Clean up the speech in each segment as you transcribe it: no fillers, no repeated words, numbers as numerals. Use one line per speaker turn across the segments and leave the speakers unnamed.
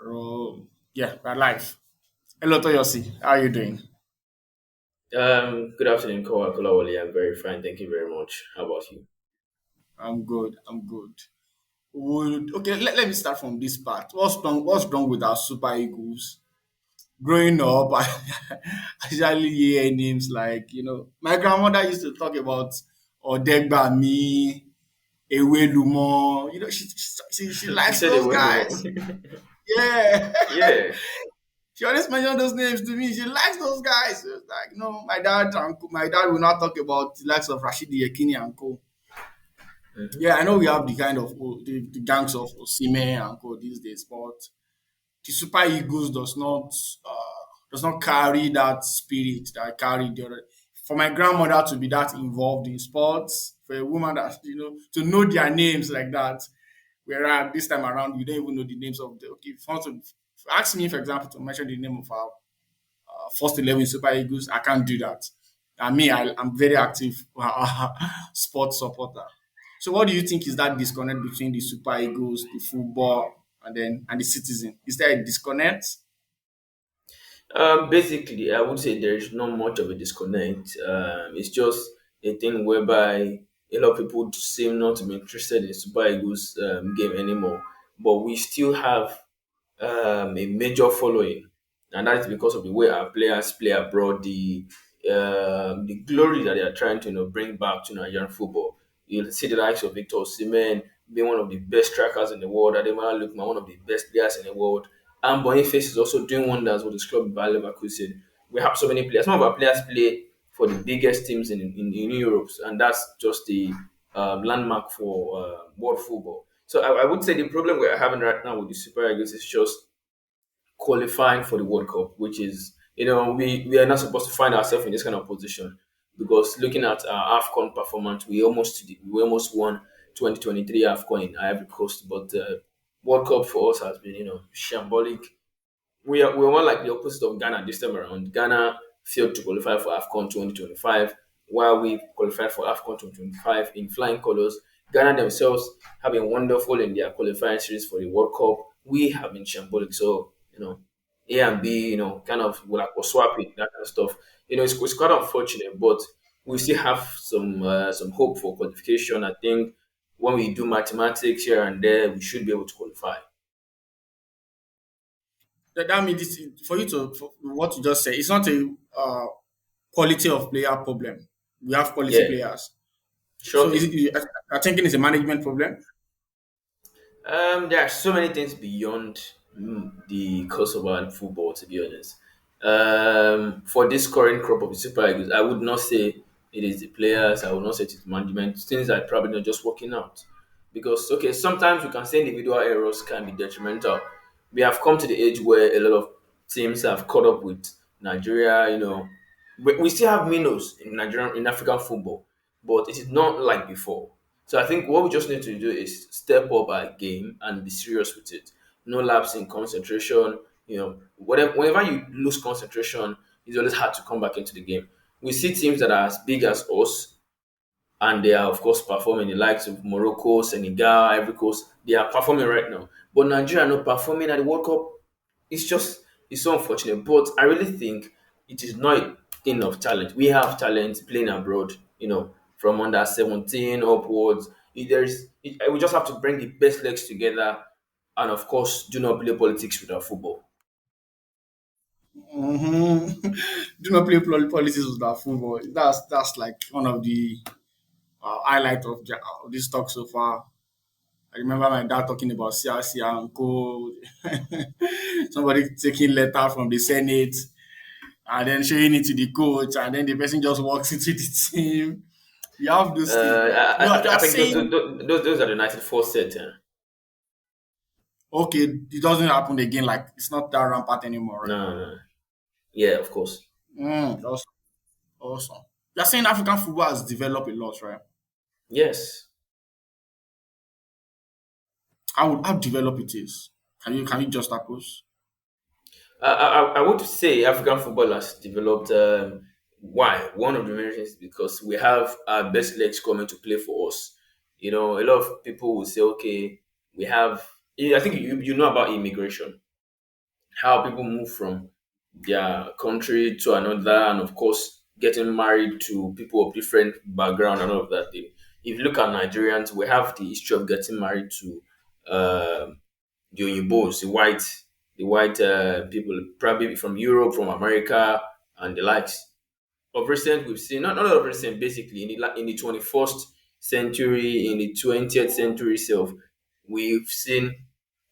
Yeah, we're live. Hello, Toyosi. How are you doing?
Good afternoon, Kolawole. I'm very fine. Thank you very much. How about you?
I'm good. I'm good. Okay, let me start from this part. What's wrong with our Super Eagles? Growing up, I actually hear names like, my grandmother used to talk about Odegbami, Ewelumo. She
You
likes
said it
those
went
guys.
wrong.
Yeah.
Yeah.
She always mentioned those names to me. She likes those guys. She was like, my dad will not talk about the likes of Rashidi Yekini and co.
Mhm.
Yeah, I know we have the kind of the gangs of Osime and co these days, but the Super Eagles does not carry that spirit that I carry the other. For my grandmother to be that involved in sports, for a woman that to know their names like that, whereas this time around you don't even know the names of the. Okay, if you want to ask me, for example, to mention the name of our first 11 Super Eagles, I can't do that. And me, I'm very active sports supporter. So, what do you think is that disconnect between the Super Eagles, the football, and the citizen? Is there a disconnect?
Basically, I would say there is not much of a disconnect. It's just a thing whereby a lot of people seem not to be interested in Super Eagles game anymore. But we still have a major following, and that is because of the way our players play abroad, the glory that they are trying to bring back to Nigerian football. You see the likes of Victor Osimhen being one of the best strikers in the world, Ademola Lookman, one of the best players in the world, and Boniface is also doing wonders with his club Bayer Leverkusen. We have so many players. Some of our players play for the biggest teams in Europe, and that's just the landmark for world football. So I would say the problem we're having right now with the Super Eagles is just qualifying for the World Cup, which is, we are not supposed to find ourselves in this kind of position because looking at our AFCON performance, we almost won 2023 AFCON in Ivory Coast, but World Cup for us has been, shambolic. We are more like the opposite of Ghana this time around. Ghana failed to qualify for AFCON 2025, while we qualified for AFCON 2025 in flying colours. Ghana themselves have been wonderful in their qualifying series for the World Cup. We have been shambolic. So, A and B, kind of like we'll swap it, that kind of stuff. It's quite unfortunate, but we still have some hope for qualification. I think when we do mathematics here and there, we should be able to qualify.
That means for you for what you just said, it's not a quality of player problem. We have quality
Yeah,
players.
sure
So is
thing.
it, I thinking it's a management problem.
There are so many things beyond the course of our football, to be honest. For this current crop of Super Eagles, I would not say it is the players, I would not say it is management. Things are probably not just working out. Because, okay, sometimes we can say individual errors can be detrimental. We have come to the age where a lot of teams have caught up with Nigeria, we still have minnows in Nigerian in African football, but it is not like before. So I think what we just need to do is step up our game and be serious with it. No lapse in concentration. Whenever you lose concentration, it's always hard to come back into the game. We see teams that are as big as us, and they are of course performing. The likes of Morocco, Senegal, Ivory Coast, they are performing right now. But Nigeria are not performing at the World Cup. It's so unfortunate. But I really think it is not a thing of talent. We have talent playing abroad, from under 17 upwards. We just have to bring the best legs together and of course do not play politics with our football.
Mm-hmm. Do not play policies with our football. That's like one of the highlight of this talk so far. I remember my dad talking about CRC and co. Somebody taking letter from the Senate and then showing it to the coach, and then the person just walks into the team. You have those things, but you
I
are
think
saying
those are the 94 set.
okay, it doesn't happen again. Like it's not that rampant anymore, right?
No, no, no. Yeah, of course.
Awesome, awesome. You're saying African football has developed a lot, right?
Yes.
How developed it is? Can you just oppose?
I would say African football has developed. Why? One of the main reasons is because we have our best legs coming to play for us. A lot of people will say, okay, we have. I think you know about immigration. how people move from their country to another, and of course, getting married to people of different background and all of that thing. If you look at Nigerians, we have the history of getting married to the Oyinbos, the white people, probably from Europe, from America, and the likes. Of recent, we've seen not of recent, basically in the 21st century, in the 20th century itself, we've seen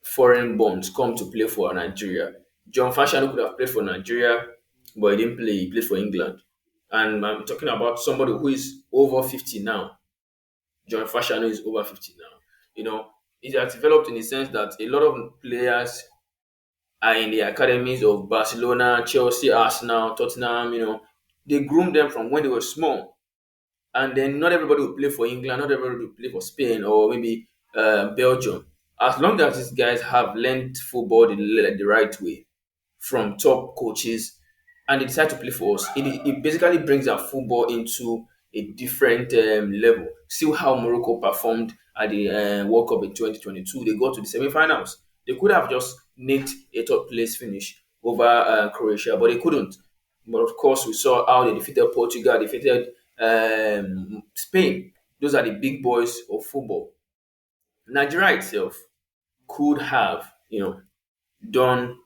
foreign bonds come to play for Nigeria. John Fashion could have played for Nigeria, but he didn't play. He played for England. And I'm talking about somebody who is over 50 now. John Fashion is over 50 now. It has developed in the sense that a lot of players are in the academies of Barcelona, Chelsea, Arsenal, Tottenham. They groom them from when they were small. And then not everybody will play for England, not everybody will play for Spain or maybe Belgium. As long as these guys have learned football the right way from top coaches and they decide to play for us, it basically brings our football into a different level. See how Morocco performed at the World Cup in 2022. They got to the semi-finals. They could have just nicked a top place finish over Croatia, but they couldn't. But of course, we saw how they defeated Portugal, defeated Spain. Those are the big boys of football. Nigeria itself could have, done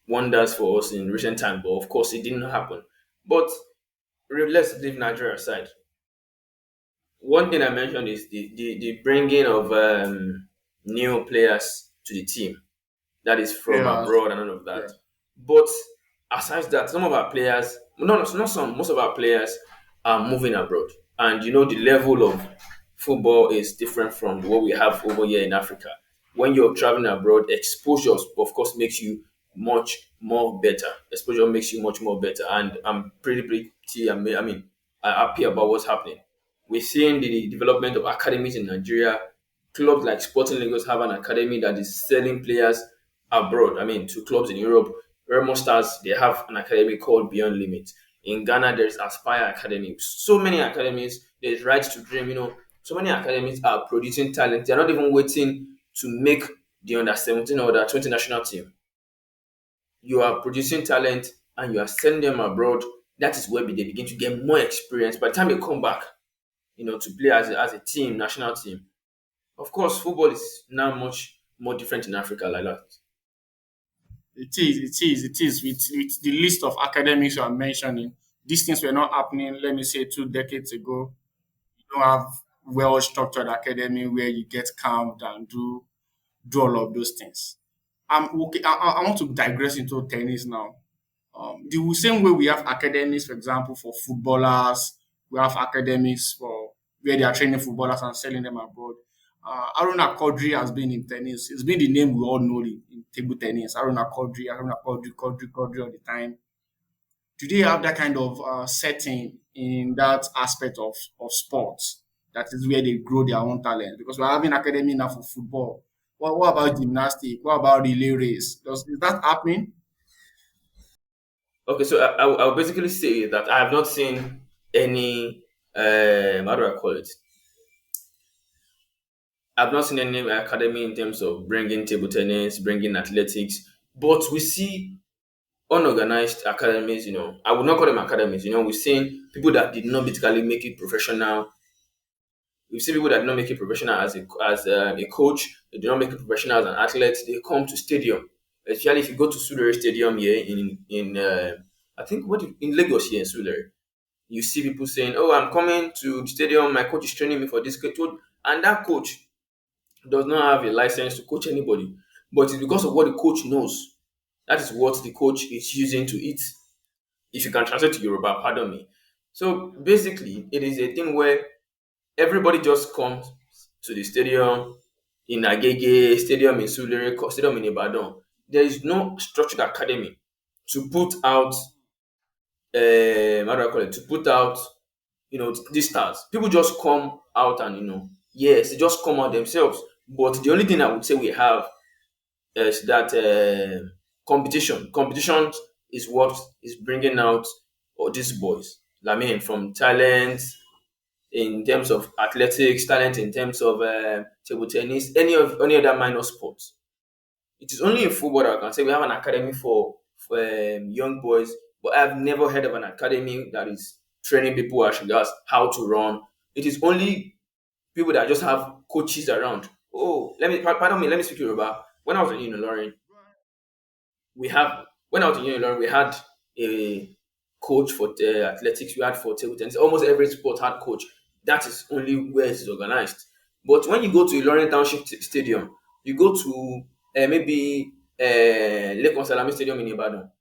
wonders for us in recent time, but of course, it didn't happen. But let's leave Nigeria aside. One thing I mentioned is the bringing of new players to the team that is from
Yeah,
abroad and all of
yeah.
that. But aside that, some of our players, no, not some, most of our players are moving abroad. And the level of football is different from what we have over here in Africa. When you're traveling abroad, exposure, of course, makes you much more better. Exposure makes you much more better. And I'm pretty, happy about what's happening. We're seeing the development of academies in Nigeria. Clubs like Sporting Lagos have an academy that is selling players abroad. I mean, to clubs in Europe. Remo Stars, they have an academy called Beyond Limits. In Ghana, there's Aspire Academy. So many academies. There's Right to Dream. So many academies are producing talent. They're not even waiting to make the under 17 or the 20 national team. You are producing talent and you are sending them abroad. That is where they begin to get more experience. By the time they come back, to play as a team, national team. Of course, football is now much more different in Africa like that.
It is. With the list of academics you are mentioning, these things were not happening, let me say, 2 decades ago. You don't have well structured academy where you get camped and do all of those things. Okay. I want to digress into tennis now. The same way we have academies, for example, for footballers, we have academics for where they are training footballers and selling them abroad. Aruna Kodri has been in tennis. It's been the name we all know in table tennis. Aruna Kodri all the time. Do they have that kind of setting in that aspect of sports? That is where they grow their own talent. Because we're having academy now for football. What about gymnastics? What about relay race? Is that happening?
Okay, so I'll basically say that I have not seen any, how do I call it? I've not seen any academy in terms of bringing table tennis, bringing athletics, but we see unorganized academies. I would not call them academies. We've seen people that did not basically make it professional. We've seen people that did not make it professional as a coach. They did not make it professional as an athlete. They come to stadium, especially if you go to Sulere Stadium here in I think in Lagos here in Sulere. You see people saying, "Oh, I'm coming to the stadium. My coach is training me for this coach," and that coach does not have a license to coach anybody. But it's because of what the coach knows. That is what the coach is using to eat. If you can translate to Yoruba, pardon me. So basically, it is a thing where everybody just comes to the stadium in Agege, stadium in Sulere, stadium in Ibadan. There is no structured academy to put out, how do I call it? To put out, these stars. People just come out and, yes, they just come out themselves. But the only thing I would say we have is that competition. Competition is what is bringing out all these boys. I mean, from talent in terms of athletics, talent in terms of table tennis, any other minor sports. It is only in football that I can say we have an academy for young boys, but I've never heard of an academy that is training people as regards how to run. It is only people that just have coaches around. Oh, pardon me, let me speak Yoruba. When I was in Unilorin, we have when I was in Unilorin, we had a coach for the athletics, we had for table tennis. Almost every sport had coach. That is only where it is organized. But when you go to Ilorin Township Stadium, you go to maybe Lekon Salami Stadium in Ibadan.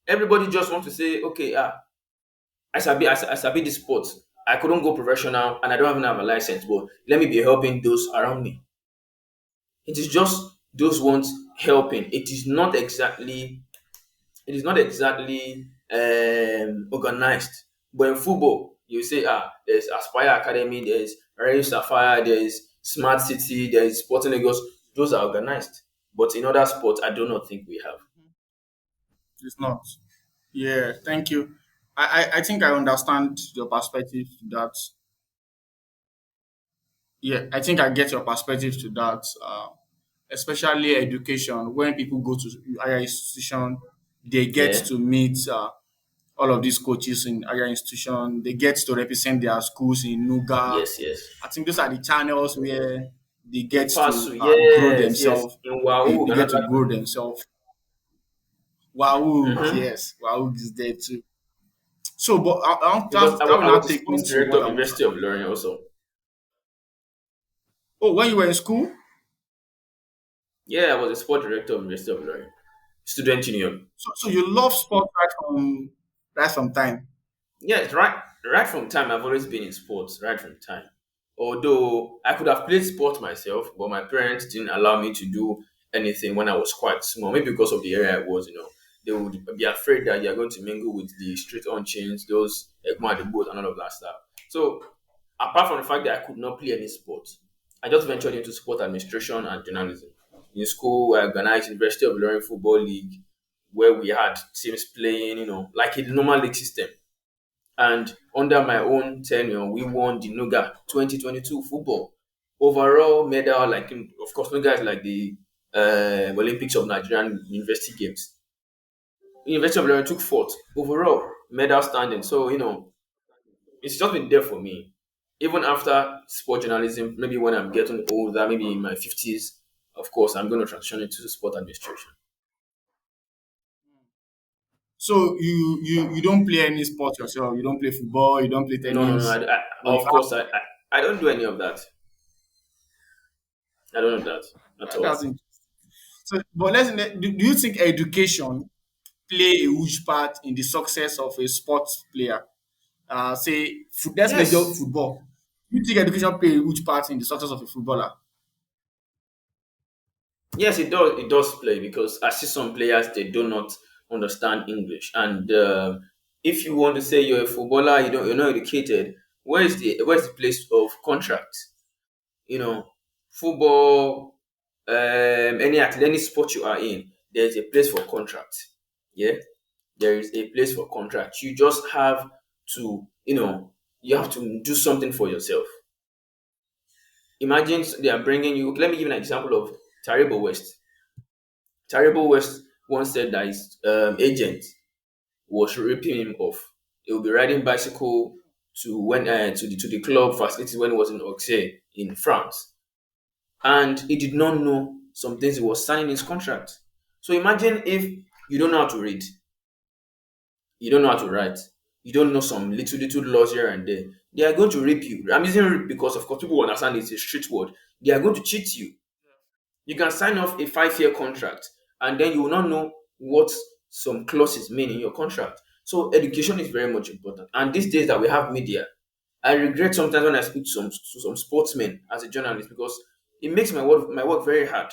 Everybody just want to say, okay, I sabi this sport. I couldn't go professional and I don't even have a license, but let me be helping those around me. It is just those ones helping. It is not exactly organized. But in football, you say, there's Aspire Academy, there's Rayo Sapphire, there's Smart City, there's Sporting Lagos. Those are organized. But in other sports, I do not think we have.
It's not. Yeah, thank you. I think I understand your perspective to that. Yeah, I think I get your perspective to that. Especially education. When people go to higher institution, they get
Yeah.
to meet all of these coaches in higher institution. They get to represent their schools in Nuga.
Yes, yes.
I think those are the channels where they get
Ipasu,
to grow
yes, yes.
themselves.
In
They
Wahoo,
get to
another.
grow themselves. Wahoo,
Mm-hmm.
yes, Wahoo is there too. So, but
Because
that will
I
not
was the
take me
sports
to
director
what
of
I want to.
University of Learning also.
Oh, when you were in school,
Yeah, I was a sport director of University of Learning. Student union.
so you love sport right from time.
Yes, right from time I've always been in sports, right from time. Although I could have played sport myself, but my parents didn't allow me to do anything when I was quite small. Maybe because of the area I was. They would be afraid that you're going to mingle with the street urchins, those Egma the boat and all of that stuff. So apart from the fact that I could not play any sport, I just ventured into sport administration and journalism. In school, I organized University of Learning Football League, where we had teams playing, like a normal league system. And under my own tenure, we won the Nuga 2022 football overall medal. Like, of course, Nuga is like the Olympics of Nigerian University Games. University of Learning took fourth overall medal standing. So it's just been there for me. Even after sport journalism, maybe when I'm getting older, maybe in my 50s, of course, I'm going to transition into sport administration.
So you don't play any sport yourself. You don't play football. You don't play
No, no, no.
tennis. But you
Of course, I don't do any of that. I don't do that at
that's
all.
interesting. So, but do you think education play a huge part in the success of a sports player? Let's major
Yes,
football. Do you think education play a huge part in the success of a footballer?
yes, it does. It does play because I see some players they do not understand English, and if you want to say you're a footballer, you're not educated. Where's the place of contract? You know, football, any sport you are in, there's a place for contract. Yeah, there is a place for contract. You just have to, you have to do something for yourself. Imagine they are bringing you. Let me give an example of Taribo West. Taribo West once said that his agent was ripping him off. He would be riding bicycle to the club facilities when he was in Auxerre in France, and he did not know some things he was signing in his contract. So imagine if you don't know how to read, you don't know how to write, you don't know some little laws here and there. They are going to rip you. I'm using rip because of course people understand it's a street word. They are going to cheat you. You can sign off a 5-year contract and then you will not know what some clauses mean in your contract. So education is very much important. And these days that we have media, I regret sometimes when I speak to some sportsmen as a journalist because it makes my work very hard.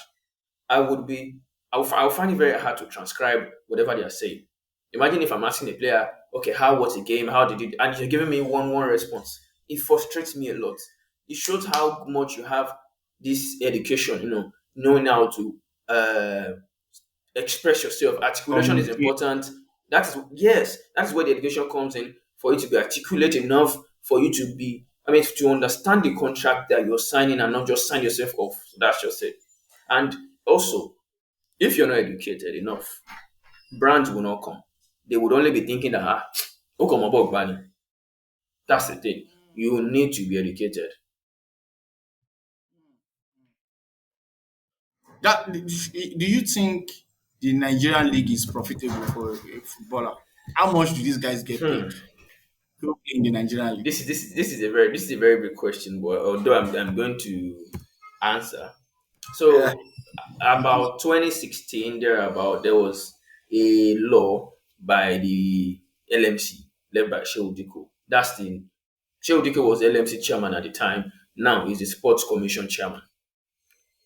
I would be I would find it very hard to transcribe whatever they are saying. Imagine if I'm asking a player, okay, how was the game? How did it? And you're giving me one response. It frustrates me a lot. It shows how much you have this education, knowing how to express yourself. Articulation is
Communicate.
important. That is yes, that's where the education comes in for you to be articulate enough for you to be. I mean, to understand the contract that you're signing and not just sign yourself off. So that's just it. And also, If you're not educated enough, brands will not come. They would only be thinking that, who come about Bani? That's the thing. You need to be educated.
That do you think the Nigerian league is profitable for a footballer? How much do these guys get paid
Hmm.
to play in the Nigerian league?
This is a very big question, but although I'm going to answer.
Yeah.
So about 2016, there was a law by the LMC led by Shehu Diko. Shehu Diko was LMC chairman at the time. Now he's the Sports Commission chairman.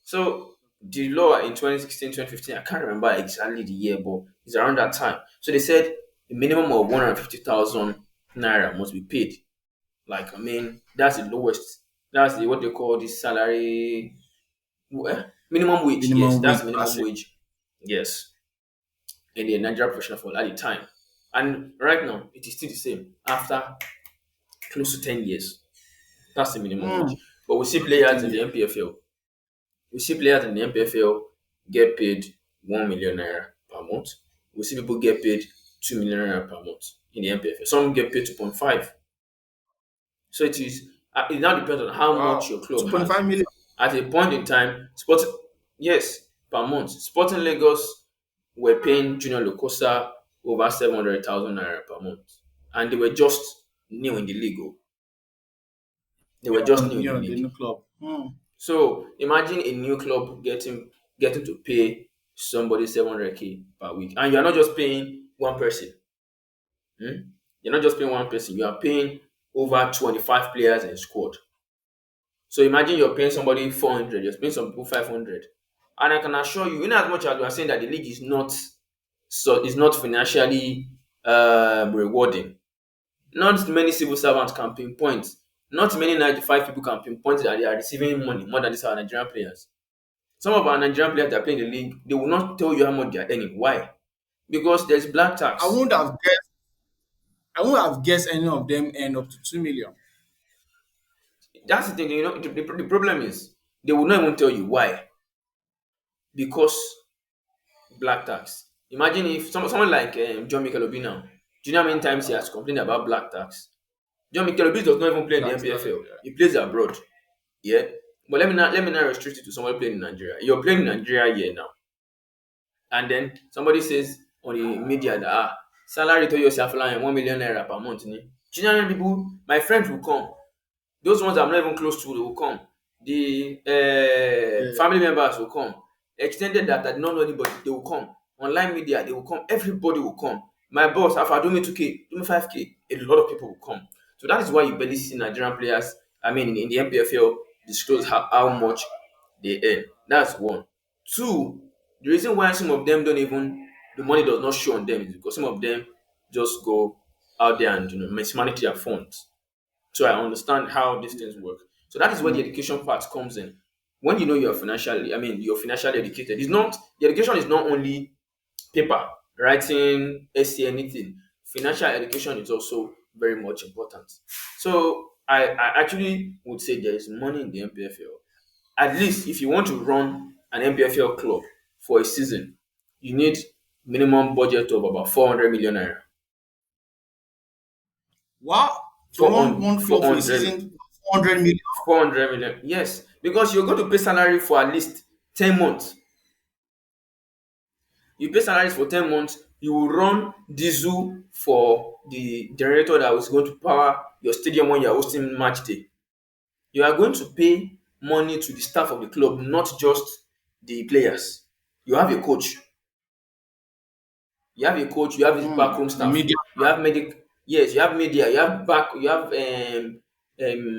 So the law in 2016, 2015, I can't remember exactly the year, but it's around that time. So they said a minimum of 150,000 naira must be paid. Like, I mean, that's the lowest. That's what they call the salary, minimum wage. Yes,
Minimum
that's
wage
the minimum
person.
wage. Yes, in the Nigerian professional football at the time. And right now, it is still the same after close to 10 years. That's the minimum
Hmm.
wage. But we see
After
players
10
in the
years.
MPFL. We see players in the MPFL get paid 1 million naira per month. We see people get paid 2 million naira per month in the MPFL. Some get paid 2.5. So it now depends on how much
Wow.
your club has.
2.5 million.
At a point in time, yes, per month. Sporting Lagos were paying Junior Lokosa over 700,000 naira per month. And they were just new in the league. Oh. They were just new in the
The
league.
new club. Hmm.
So imagine a new club getting to pay somebody 700K per week. And you're not just paying one person. Hmm? You're not just paying one person, you are paying over 25 players in squad. So imagine you're paying somebody 400, you're paying some people 500. And I can assure you, in as much as we are saying that the league is not financially rewarding, not many civil servants can pinpoint, not many 95 people can pinpoint that they are receiving money more than these our Nigerian players. Some of our Nigerian players that play in the league, they will not tell you how much they are earning. Why? Because there's black
I
tax.
wouldn't have guessed. I wouldn't have guessed any of them earn up to 2 million.
That's the thing, the problem is they will not even tell you why. Because black tax. Imagine if someone like John Mikel Obi now, do you know how many times he has complained about black tax? John Mikel Obi does not even play in the
That's
MPFL. He plays abroad. Yeah. But let me not restrict it to somebody playing in Nigeria. You're playing in Nigeria here now. And then somebody says on the media that salary to Toyosi Afolayan 1 million naira per month. Ni. Do you know how many people, my friends will come. Those ones I'm not even close to, they will come. The
yeah.
family members will come. Extended that I did not know anybody, they will come. Online media, they will come. Everybody will come. My boss, Alpha, do me 2K, do me 5K. A lot of people will come. So that is why you barely see Nigerian players, I mean, in the MPFL, disclose how much they earn. That's one. Two, the reason why some of them don't even, the money does not show on them is because some of them just go out there and mismanage their funds. So I understand how these things work. So that is where the
Hmm.
education part comes in. When you know you're financially educated. It's not the education is not only paper, writing, essay, anything. Financial education is also very much important. So I actually would say there is money in the MPFL. At least if you want to run an MPFL club for a season, you need minimum budget of about 400 million naira.
Wow. To run
400,
one club for a
400
season, 400 million.
400 million. Yes, because you're going to pay salary for at least 10 months. You pay salaries for 10 months, you will run diesel for the generator that was going to power your stadium when you're hosting match day. You are going to pay money to the staff of the club, not just the players. You have a coach, you have his
Hmm.
backroom
The
staff,
media.
you have yes, you have media, you have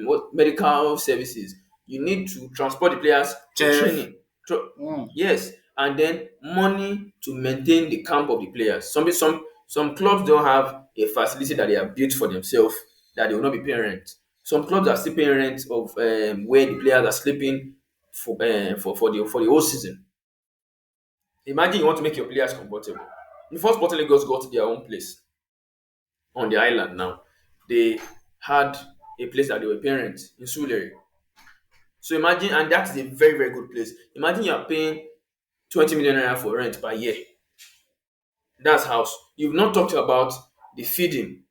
what medical services. You need to transport the players for
Chef.
training.
Hmm.
Yes, and then money to maintain the camp of the players. Some clubs don't have a facility that they have built for themselves that they will not be paying rent. Some clubs are still paying rent of where the players are sleeping for the whole season. Imagine you want to make your players comfortable. Before Sporting Lagos got their own place on the island now, they had a place that they were paying rent in Sulere. So imagine, and that is a very, very good place. Imagine you are paying 20 million naira for rent per year. That's house. You've not talked about the feeding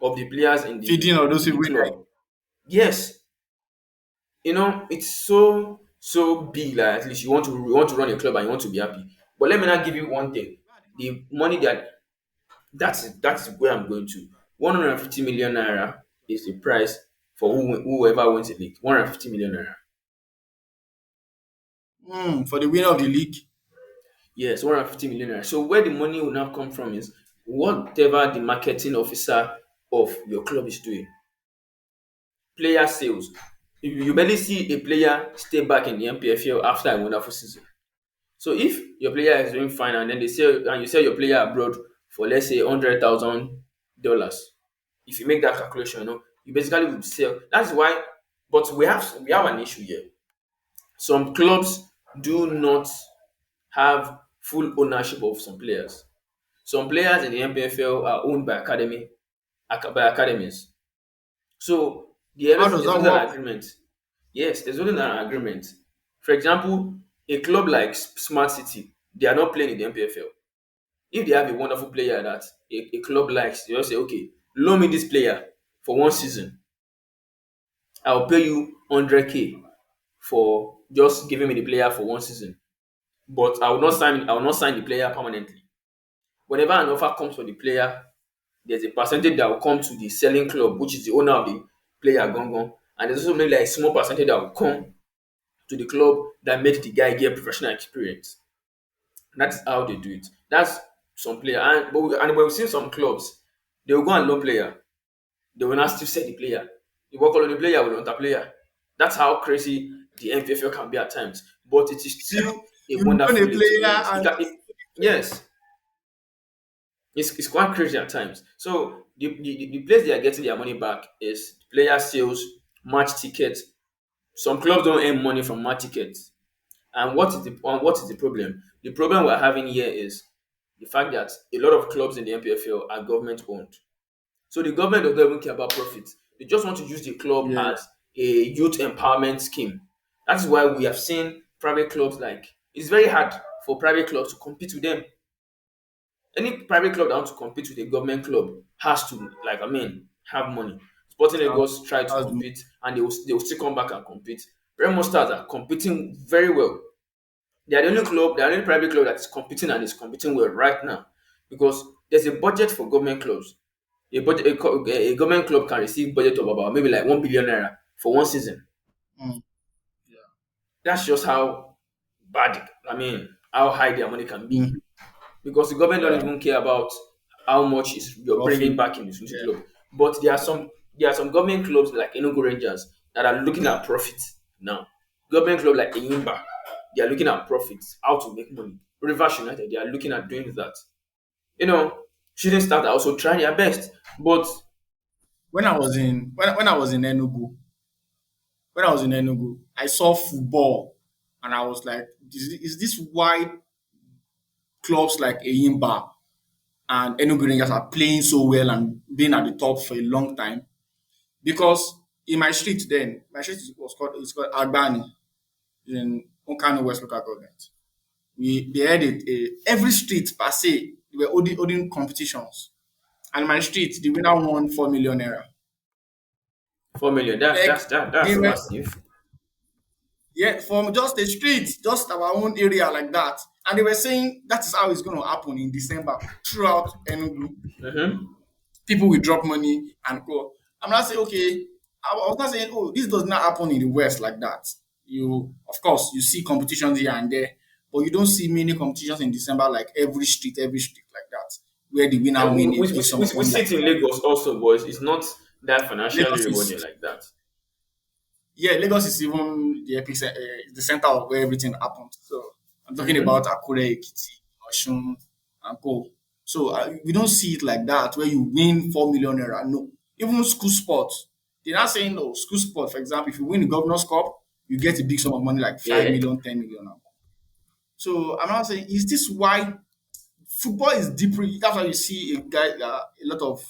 of the players
Feeding all those
in the
people like
club. Yes, it's so big that at least you want to run a club and you want to be happy. But let me now give you one thing: the money that's where I'm going to. 150 million naira is the price for whoever wins the league. 150 million naira.
for the winner of the league.
Yes, 150 million naira. So where the money will now come from is whatever the marketing officer of your club is doing. Player sales. You barely see a player stay back in the MPFL after a wonderful season. So if your player is doing fine and then you sell your player abroad for, let's say, $100,000, if you make that calculation, you basically would sell. That's why. But we have an issue here. Some clubs do not have full ownership of some players. Some players in the MPFL are owned by academies. So
How does
there's
that
always an
work?
agreement. Yes, there's always an agreement. For example, a club like Smart City, they are not playing in the MPFL. If they have a wonderful player that a club likes, they just say, okay, loan me this player for one season. I'll pay you 100K for just giving me the player for one season. But I will not sign the player permanently. Whenever an offer comes for the player, there's a percentage that will come to the selling club, which is the owner of the player gongon. And there's also maybe like a small percentage that will come to the club that makes the guy get professional experience. That's how they do it. That's some player. And we've seen some clubs, they will go and loan player. They will not still sell the player. The work on the player will want a player. That's how crazy the MPFL can be at times. But it is still a
You loan
wonderful
a
league, to be
player
honest.
and
Yes, it's quite crazy at times. So the place they are getting their money back is player sales, match tickets. Some clubs don't earn money from match tickets. And what is the problem? The problem we're having here is the fact that a lot of clubs in the MPFL are government owned. So the government does not even care about profit. They just want to use the club
yeah.
as a youth empowerment scheme. That's why we have seen private clubs like it's very hard for private clubs to compete with them. Any private club that wants to compete with a government club has to, like, have money. Sporting
That,
Lagos try to
that's the
compete and they will still come back and compete. Remo Stars are competing very well. They are the only private club that is competing and is competing well right now because there's a budget for government clubs. A government club can receive budget of about maybe like 1 billion naira for one season.
mm,
That's just how bad, how high their money can be.
mm,
Because the government don't
yeah.
even care about how much is you're
Profit.
bringing back into the
Yeah.
club. But there are some government clubs like Enugu Rangers that are looking at profit now. Government club like Enyimba, they are looking at profits, how to make money. Rivers United, they are looking at doing that. You know, shooting stars are also trying their best, but
When I was in Enugu, I saw football and I was like, is this why clubs like Eyimba and Enugu Rangers are playing so well and being at the top for a long time? Because in my street then, my street was called Agbani in Nkanu West Local Government. They had every street per se, they were holding competitions. And my street, the winner won 4 million naira.
4 million, that's
Like
that's that,
they
that's
were,
massive.
yeah, from just a street, just our own area like that. And they were saying that is how it's going to happen in December throughout Enugu.
Mm-hmm.
People will drop money and go. I'm not saying, okay, I was not saying, oh, this does not happen in the West like that. Of course, you see competitions here and there, but you don't see many competitions in December like every street like that, where the winner
And
win a
we,
big
we,
sum
we,
of
we
money
see
like
it in Lagos also, but it's not that financially
Lagos
rewarding
is.
like that.
Yeah, Lagos is even the center of where everything happened. So I'm talking
Mm-hmm.
about Akure, Ekiti, Osun, and Co. So we don't see it like that where you win 4 million naira. No, even school sports, they're not saying no. School sport, for example, if you win the Governor's Cup, you get a big sum of money like five
Yeah.
million, 10 million. So I'm not saying is this why football is deeply. That's why you see a lot of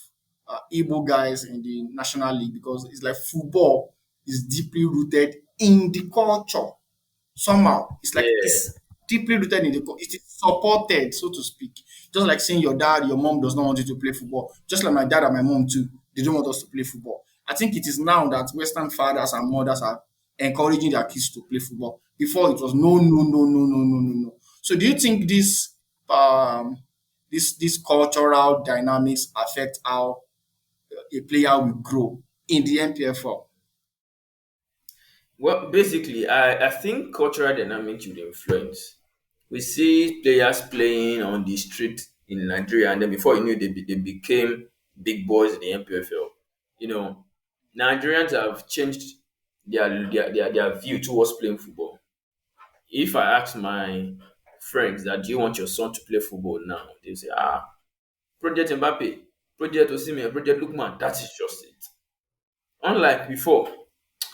Igbo guys in the national league because it's like football is deeply rooted in the culture. Somehow, it's like
Yeah.
it's. deeply rooted in the it is supported, so to speak. Just like saying your dad, your mom does not want you to play football. Just like my dad and my mom too, they don't want us to play football. I think it is now that Western fathers and mothers are encouraging their kids to play football. Before it was no, no, no, no, no, no, no, no. So do you think this cultural dynamics affect how a player will grow in the NPFL?
Well, basically, I think cultural dynamics will influence. We see players playing on the street in Nigeria, and then before you knew, they became big boys in the MPFL. You know, Nigerians have changed their view towards playing football. If I ask my friends that do you want your son to play football now, they say, Project Mbappe, Project Osimhen, Project Lookman, that is just it. Unlike before,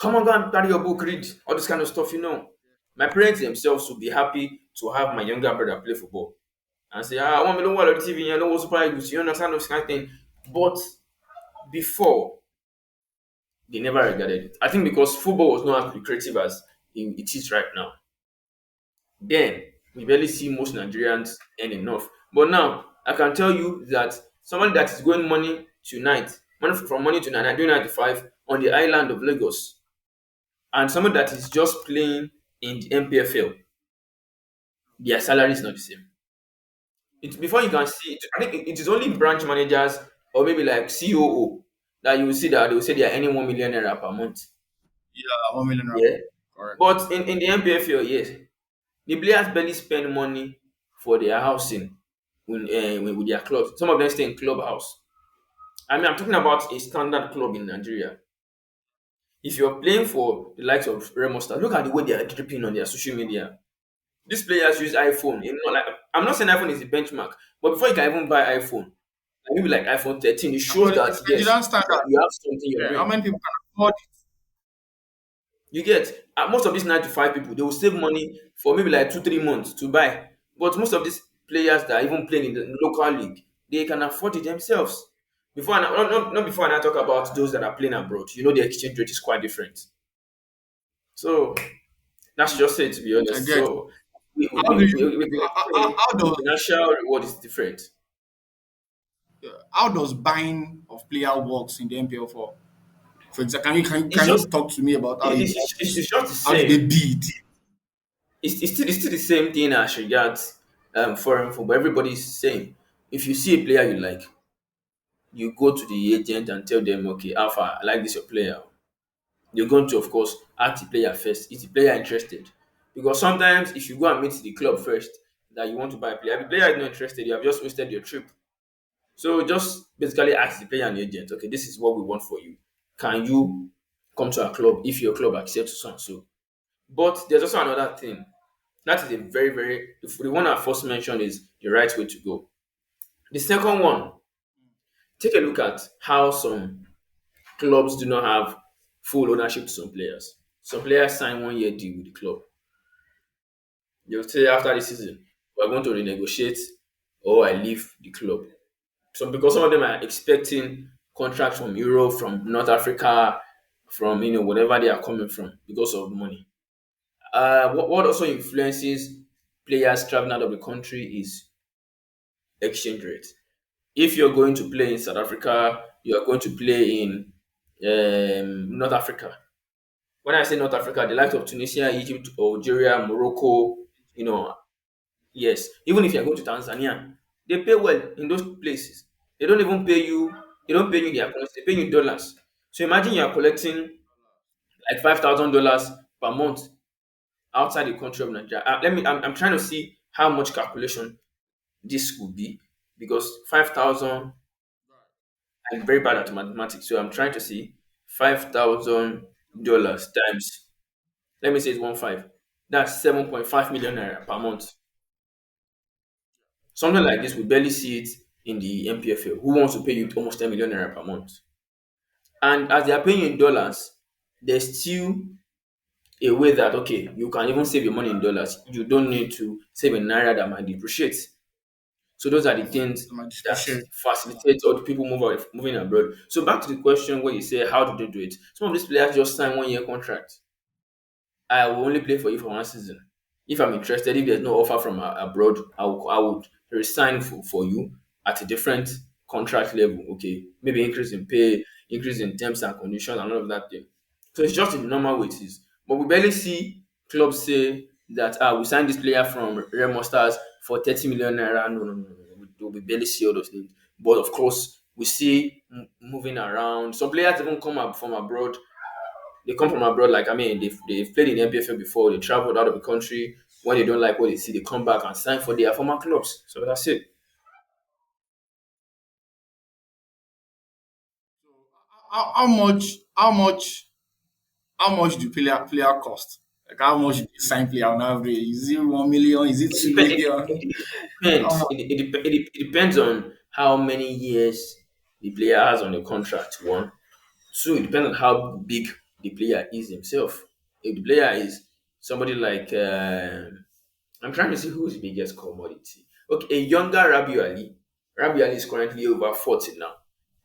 come on, go and carry your book, read all this kind of stuff. My parents themselves would be happy to have my younger brother play football and say, I want me to watch on the TV, I don't want Super Eagles, you understand this kind of thing. But before, they never regarded it. I think because football was not as lucrative as it is right now. Then we barely see most Nigerians earn enough. But now I can tell you that somebody that is going money tonight, money from money to 1995 on the island of Lagos, and someone that is just playing in the MPFL, their salary is not the same. Before you can see it, I think it is only branch managers or maybe like COO that you will see that they will say they are earning 1 million naira per month.
Yeah, 1 million.
Yeah.
Correct.
But in the MPFL, yes, the players barely spend money for their housing with their clubs. Some of them stay in clubhouse. I mean, I'm talking about a standard club in Nigeria. If you're playing for the likes of Remo Stars, look at the way they are dripping on their social media. These players use iPhone. Like, I'm not saying iPhone is the benchmark, but before you can even buy iPhone, like maybe like iPhone 13, it shows
But
that
it's
yes,
Nigerian standard.
you have something you're
Yeah, how
doing.
many people can afford it?
You get most of these 9 to 5 people, they will save money for maybe like 2 3 months to buy. But most of these players that are even playing in the local league, they can afford it themselves. Before, not before, and I talk about those that are playing abroad. The exchange rate is quite different. So that's just it, to be
I
honest.
get.
So
How do you?
we can say
How
the
does
financial reward is different.
buying of player works in the NPL for example?
It's
Can you
just
talk to me about how it
it's
works?
just the
How do they
same.
bid?
It's still the same thing as regards foreign football. Everybody's saying if you see a player you like, you go to the agent and tell them, okay, Alpha, I like this your player. You're going to, of course, ask the player first. Is the player interested? Because sometimes if you go and meet the club first that you want to buy a player, if the player is not interested, you have just wasted your trip. So just basically ask the player and the agent, okay, this is what we want for you. Can you come to our club if your club accepts so and so? But there's also another thing. That is a very, very, if the one I first mentioned is the right way to go. The second one, take a look at how some clubs do not have full ownership to some players. Some players sign 1 year deal with the club. They'll say after the season, we're going to renegotiate or I leave the club. So because some of them are expecting contracts from Europe, from North Africa, from whatever they are coming from because of money. What also influences players traveling out of the country is exchange rate. If you're going to play in South Africa, you are going to play in North Africa. When I say North Africa, the likes of Tunisia, Egypt, Algeria, Morocco, you know, yes. Even if you're going to Tanzania, they pay well in those places. They don't even pay you, they don't pay you their currency, they pay you in dollars. So imagine you're collecting like $5,000 per month outside the country of Nigeria. I'm trying to see how much calculation this would be because 5,000, I'm very bad at mathematics. So I'm trying to see $5,000 times, let me say it's 1.5. That's 7.5 million naira per month. Something like this, we barely see it in the MPFL. Who wants to pay you almost 10 million naira per month? And as they are paying you in dollars, there's still a way that, okay, you can even save your money in dollars. You don't need to save in naira that might depreciate. So those are the things
My
that
disappreciate.
facilitate all the people moving abroad. So back to the question where you say, how do they do it? Some of these players just sign 1 year contract. I will only play for you for 1 season. If I'm interested, if there's no offer from abroad, I would resign for you at a different contract level. Okay, maybe increase in pay, increase in terms and conditions, and all of that thing. So it's just in the normal way it is. But we barely see clubs say that we signed this player from Remo Stars for 30 million naira. No, no, no, no. We barely see all those things. But of course, we see moving around. Some players even come up from abroad. They come from abroad, like I mean, they've played in NPFL before, they traveled out of the country. When they don't like what they see, they come back and sign for their former clubs. So that's it.
How much? How much? How much do player cost? Like how much do you sign player on average? Is it 1 million? Is it
It,
two
dep- it,
million?
it
How
depends.
much?
It depends on how many years the player has on the contract. One, two, it depends on how big the player is himself. If the player is somebody like I'm trying to see who's the biggest commodity. Okay, a younger Rabiu Ali. Rabiu Ali is currently over 40 now,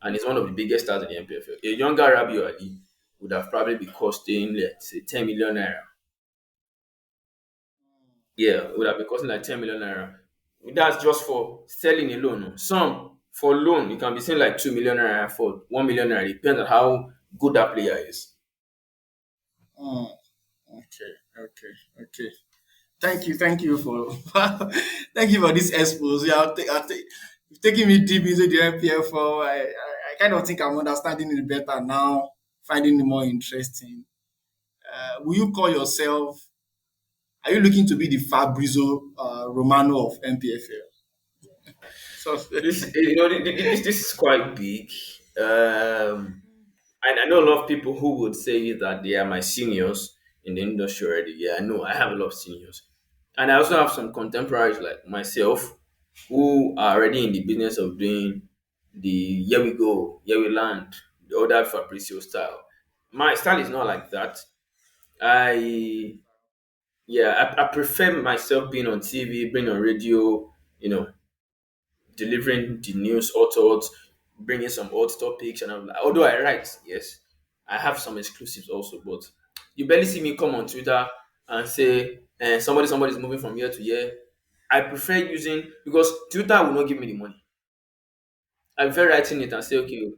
and he's one of the biggest stars in the MPFL. A younger Rabiu Ali would have probably been costing, let's say, 10 million naira. Yeah, it would have been costing like 10 million naira. That's just for selling alone. Oh. Some for loan, you can be saying like 2 million naira for 1 million naira. Depends on how good that player is.
Hmm. Okay, okay, okay. Thank you for thank you for this expose. Yeah, you've taken me deep into the MPFL. I kind of think I'm understanding it better now, finding it more interesting. Will you call yourself? Are you looking to be the Fabrizio Romano of MPFL? So,
This is quite big. And I know a lot of people who would say that they are my seniors in the industry already. Yeah, I know I have a lot of seniors. And I also have some contemporaries like myself who are already in the business of doing the here we go, here we land, the other Fabrizio style. My style is not like that. I I prefer myself being on TV, being on radio, you know, delivering the news, all thoughts, bringing some odd topics, and I'm like, although I write, yes, I have some exclusives also, but you barely see me come on Twitter and say, somebody's moving from year to year. I prefer using because Twitter will not give me the money. I prefer writing it and say, okay,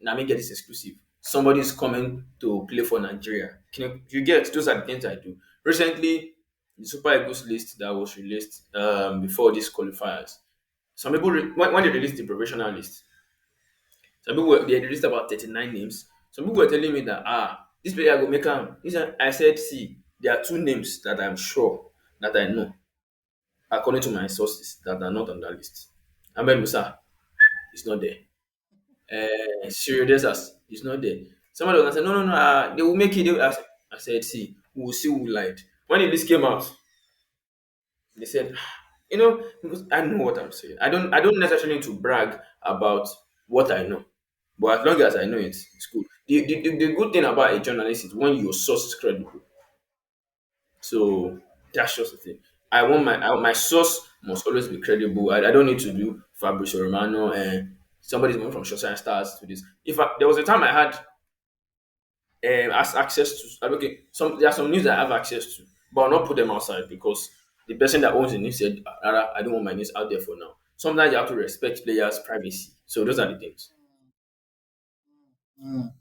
now me get this exclusive. Somebody is coming to play for Nigeria. You get those are the things I do. Recently, the Super Eagles list that was released before these qualifiers. Some people when they released the professional list, some people they released about 39 names. Some people were telling me that this player go make am. I said, see, there are two names that I'm sure that I know, according to my sources, that are not on that list. Ahmed Musa is not there. Cyril Desas is not there. Somebody was saying, no, no, no, they will make it. I said, see, we will see who lied. When the list came out, they said, because I know what I'm saying. I don't necessarily need to brag about what I know. But as long as I know it, it's good. The good thing about a journalist is when your source is credible. So that's just the thing. My source must always be credible. I don't need to do Fabrizio Romano and somebody's moving from Shosai Stars to this. There was a time I had access to okay, there are some news that I have access to, but I'll not put them outside because the person that owns the news said, Rara, I don't want my news out there for now. Sometimes you have to respect players' privacy. So those are the things.
mm,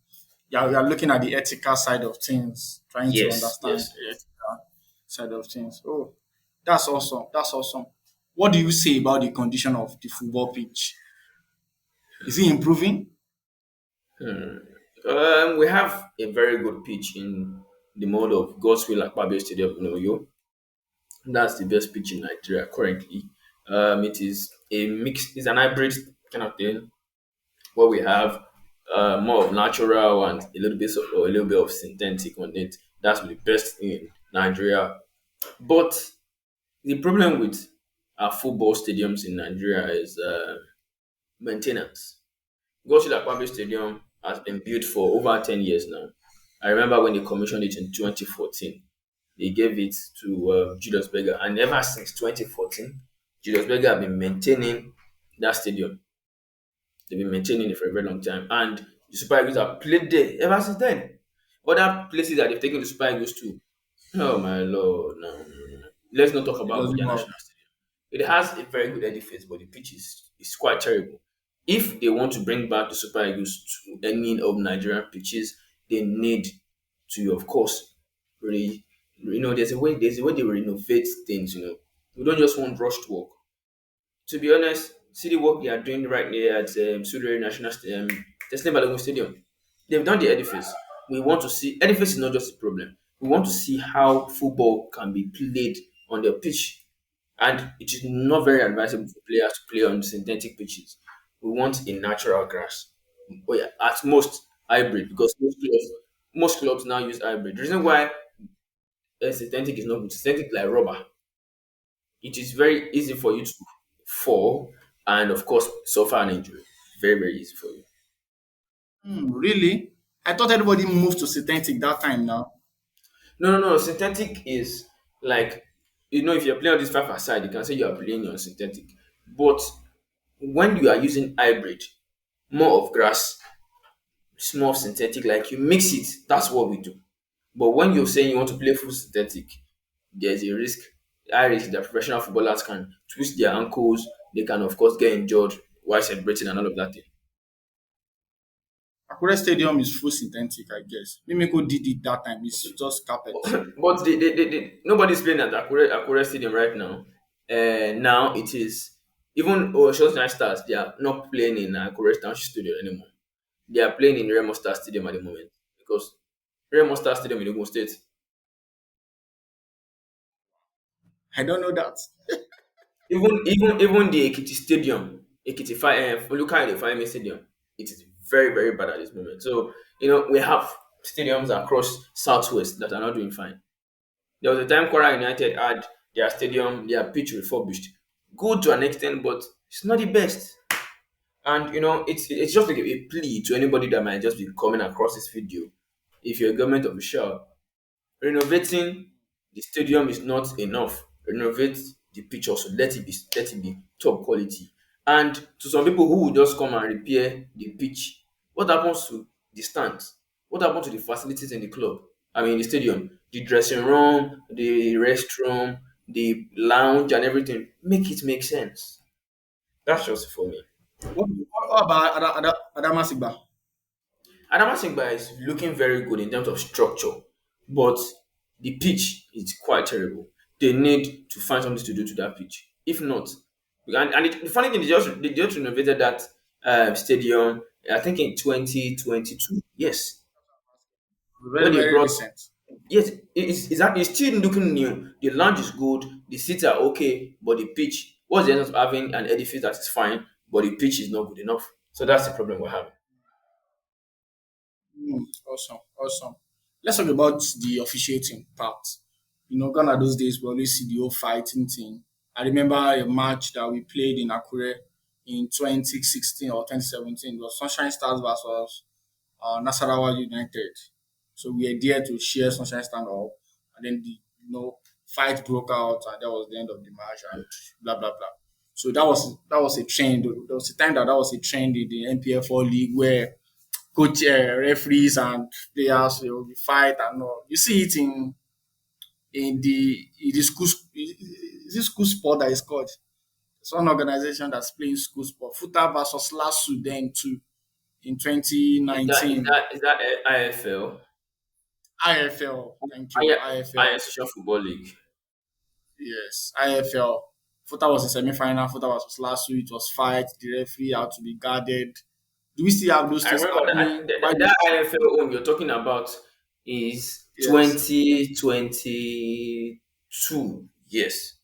yeah, we are looking at the ethical side of things, trying to
Yes,
understand
yes.
the ethical side of things. Oh, that's awesome. That's awesome. What do you say about the condition of the football pitch? Is it improving?
Hmm. We have a very good pitch in the mode of Godswill Akpabio Stadium in Oyo. That's the best pitch in Nigeria currently. It is a mix, it's an hybrid kind of thing. What we have more of natural and a little bit of synthetic on it. That's the best in Nigeria. But the problem with our football stadiums in Nigeria is maintenance. Goshila Kwambe Stadium has been built for over 10 years now. I remember when they commissioned it in 2014, they gave it to Julius Berger, and ever since 2014, Julius Berger have been maintaining that stadium. They've been maintaining it for a very long time, and the Super Eagles have played there ever since then. Other places that they've taken the Super Eagles to, oh my lord, no. Let's not talk
It
about
doesn't
their
work.
national stadium. It has a very good edifice, but the pitch is quite terrible. If they want to bring back the Super Eagles to any of Nigerian pitches, they need to, of course, really, there's a way they renovate things. We don't just want rushed work. To be honest, see the work they are doing right there at Surrey National Stadium, Tesla Balogun Stadium. They've done the edifice. We want to see edifice is not just a problem. We want to see how football can be played on the pitch, and it is not very advisable for players to play on synthetic pitches. We want a natural grass. Oh yeah, at most hybrid because most clubs now use hybrid. The reason why synthetic is not good, synthetic like rubber, it is very easy for you to fall and of course suffer an injury. Very, very easy for you.
Really? I thought everybody moved to synthetic that time now.
No, no, no. Synthetic is like, if you're playing on this five aside, you can say you are playing on synthetic. But when you are using hybrid, more of grass, small of synthetic, like you mix it, that's what we do. But when you're saying you want to play full synthetic, there's a risk, high risk that professional footballers can twist their ankles, they can of course get injured while celebrating and all of that thing.
Akure Stadium is full synthetic, I guess. Mimiko did it that time. It's just carpet.
But nobody's playing at Akure Stadium right now. Now it is even Ocean Night Stars. They are not playing in Akure Township Stadium anymore. They are playing in Remo Star Stadium at the moment because Remo Star Stadium in Ogun State.
I don't know that.
Even the Ekiti Stadium, Olukayode Fayemi Stadium, it is very, very bad at this moment. So we have stadiums across Southwest that are not doing fine. There was a time Kwara United had their stadium, their pitch refurbished. Good to an extent, but it's not the best. And it's just like a plea to anybody that might just be coming across this video. If you're a government official, renovating the stadium is not enough. Renovate the pitch also. Let it be top quality. And to some people who will just come and repair the pitch, what happens to the stands? What happens to the facilities in the club? I mean, the stadium, the dressing room, the restroom, the lounge, and everything. Make it make sense. That's just for me.
What about Adamasingba?
Adama Singba is looking very good in terms of structure, but the pitch is quite terrible. They need to find something to do to that pitch. If not, the funny thing is they just renovated that stadium. I think in 2022. Yes,
Very,
when they
very
brought
recent.
yes, it's still looking new. The lounge is good. The seats are okay, but the pitch. What's the end of having an edifice that is fine, but the pitch is not good enough? So that's the problem we're having.
Awesome, awesome. Let's talk about the officiating part. Gone are those days we always see the whole fighting thing. I remember a match that we played in Akure in 2016 or 2017. It was Sunshine Stars versus Nasarawa United. So we were there to share Sunshine Stand up, and then the fight broke out, and that was the end of the match, and blah blah blah. So that was a trend. There was a time that was a trend in the NPF4 league where coach, referees, and players will fight and all. You see it in the school. Is it school sport that is called? It's one organization that's playing school sport. Futa versus Lasu then too in
Is that is
2019.
that is that IFL?
IFL, thank you.
I
IFL,
Social Football League.
yes. IFL. Futa was in semi-final. Futa was last week. It was fight. The referee had to be guarded. Do we still have those
I
things
remember that
happening? Why do
that IFL one you're talking about is
yes.
2022. Yes,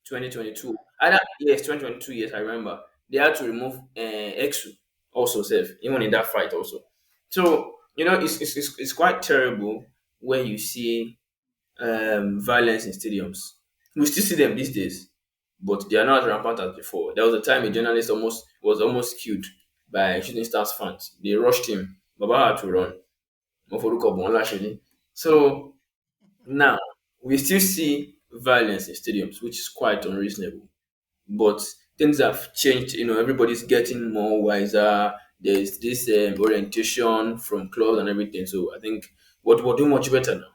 2022. Yes, 2022. Yes, I remember. They had to remove Exu also self, even in that fight also. So it's quite terrible when you see violence in stadiums. We still see them these days, but they are not as rampant as before. There was a time a journalist was almost killed by shooting stars fans. They rushed him. Baba had to run. Moforuko Bonlashili. So now we still see violence in stadiums, which is quite unreasonable. But things have changed. Everybody's getting more wiser. There's this orientation from clubs and everything. So I think we're doing much better now.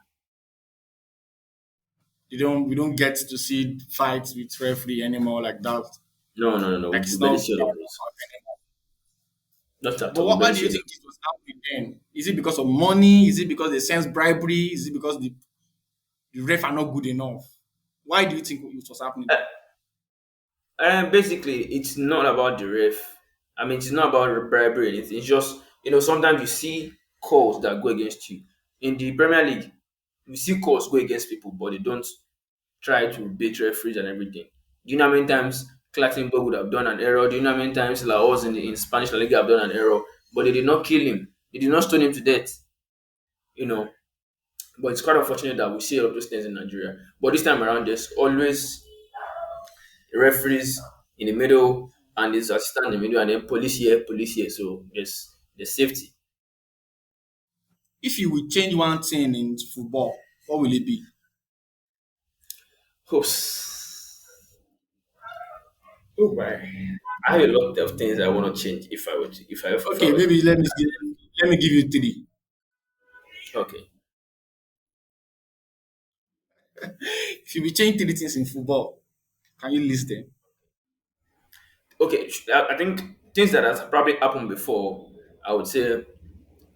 we don't get to see fights with referee anymore like that.
No, no, no, no.
Like
We
it's
barely
not
see all of those.
anymore.
Not at
But
all. We
why
barely
do
see
you
all of
think
those.
it was happening then? Is it because of money? Is it because they sense bribery? Is it because the ref are not good enough? Why do you think it was happening then?
Basically, it's not about the ref. I mean, it's not about bribery or anything. It's just, sometimes you see calls that go against you. In the Premier League, you see calls go against people, but they don't try to bait referees and everything. Do you know how many times Clattenburg would have done an error? Do you know how many times Laos in Spanish La Liga have done an error? But they did not kill him. They did not stone him to death. You know, but it's quite unfortunate that we see all of those things in Nigeria. But this time around, there's always referees in the middle and there's assistant in the middle, and then police here, police here. So there's safety.
If you would change one thing in football, what will it be?
Oops. Oh my! I have a lot of things I want to change if I
Okay,
were to
maybe
be.
let me give you three.
Okay.
If you will change three things in football, can you list them?
Okay, I think things that has probably happened before. I would say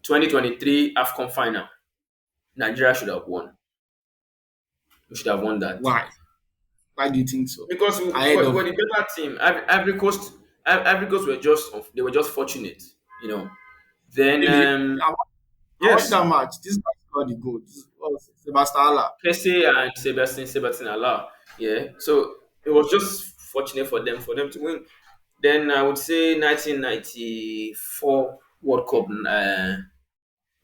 2023 AFCON final. Nigeria should have won. We should have won that.
Why? Why do you think so?
Because
Ahead
we're
of
the better team. Ivory Coast they were just fortunate, you know. Then
really, I watched
yes,
that match. This guy scored the goal. This was Sebastian Allah.
Kese and Sebastian Allah. Yeah, so it was just fortunate for them to win. Then I would say 1994 World Cup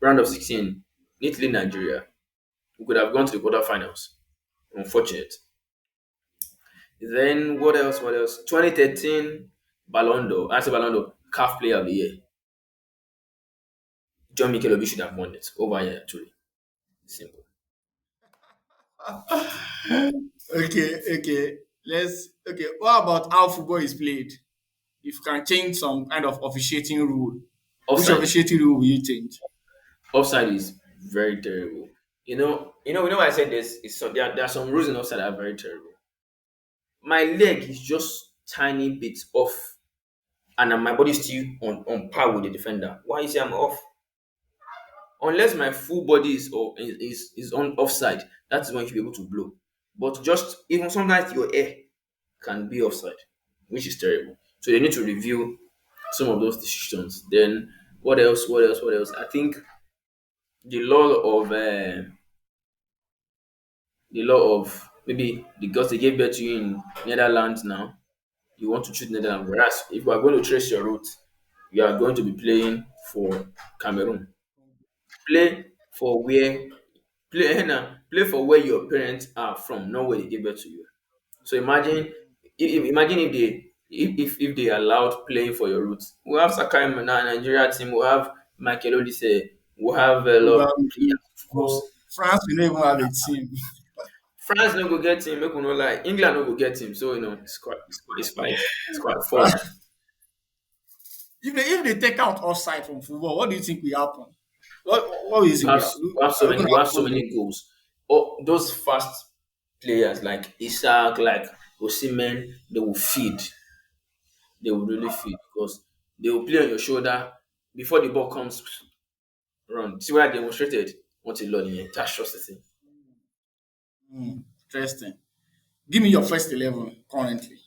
round of 16, Italy Nigeria. We could have gone to the quarterfinals. Unfortunate. Then what else? What else? 2013 Ballon d'Or. I say Ballon d'Or. CAF Player of the Year. John Mikel Obi should have won it over here. Actually, simple.
Okay. Okay. What about how football is played? If you can change some kind of officiating rule, which
Offside.
officiating rule will you change?
Offside is very terrible. Why I said this is there are some rules in offside that are very terrible. My leg is just tiny bit off, and my body is still on par with the defender. Why you say I'm off? Unless my full body is on offside, that's when you should be able to blow. But just even sometimes your air can be offside, which is terrible. So they need to review some of those decisions. Then what else? What else? What else? I think the law of maybe because they gave birth to you in Netherlands now, you want to choose Netherlands. Whereas if you are going to trace your route, you are going to be playing for Cameroon. Play for where play for where your parents are from, not where they gave birth to you. So imagine if they allowed playing for your roots. We have Sakai in Nigeria team. We have Michael Olise. We have a lot of
Probably,
players, of
but
course.
France will not even have a team.
France no go get him. Make we no lie. England no go get him. So it's quite fun.
If they take out offside from football, what do you think will happen? What do you think will happen? Are we going
We
to
have
have
so
problem?
many goals. Oh, those fast players like Isak, like Osimhen, they will feed. They will really feed because they will play on your shoulder before the ball comes. Run. See what I demonstrated until Lord in that's just the thing.
Interesting. Give me your first 11 currently.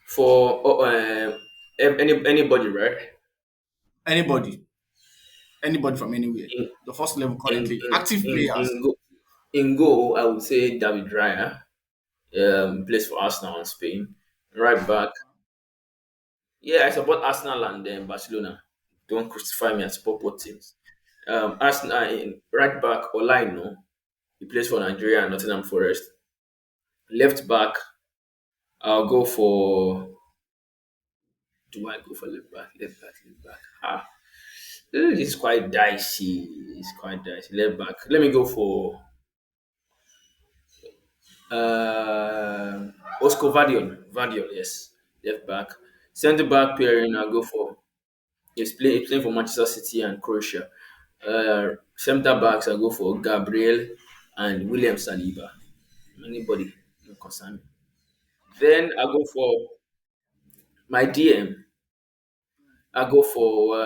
For anybody, right?
Anybody. Anybody from anywhere.
In
The first 11
in
currently.
in
Active
in
players.
in, go, in goal, I would say David Raya. Plays for Arsenal and Spain. Right back. Yeah, I support Arsenal and Barcelona. Don't crucify me. I support both teams. Arsenal right back Olaino. He plays for Nigeria and Nottingham Forest. Left back, I'll go for. Do I go for left back? Left back, left back. It's quite dicey. It's quite dicey. Left back. Let me go for Oscar Vadiol. Vadiol, yes. Left back. Centre back pairing, I'll go for. He's playing for Manchester City and Croatia. Centre backs, I'll go for Gabriel. and William Saliba. Anybody no concern me. Then I go for my DM. I go for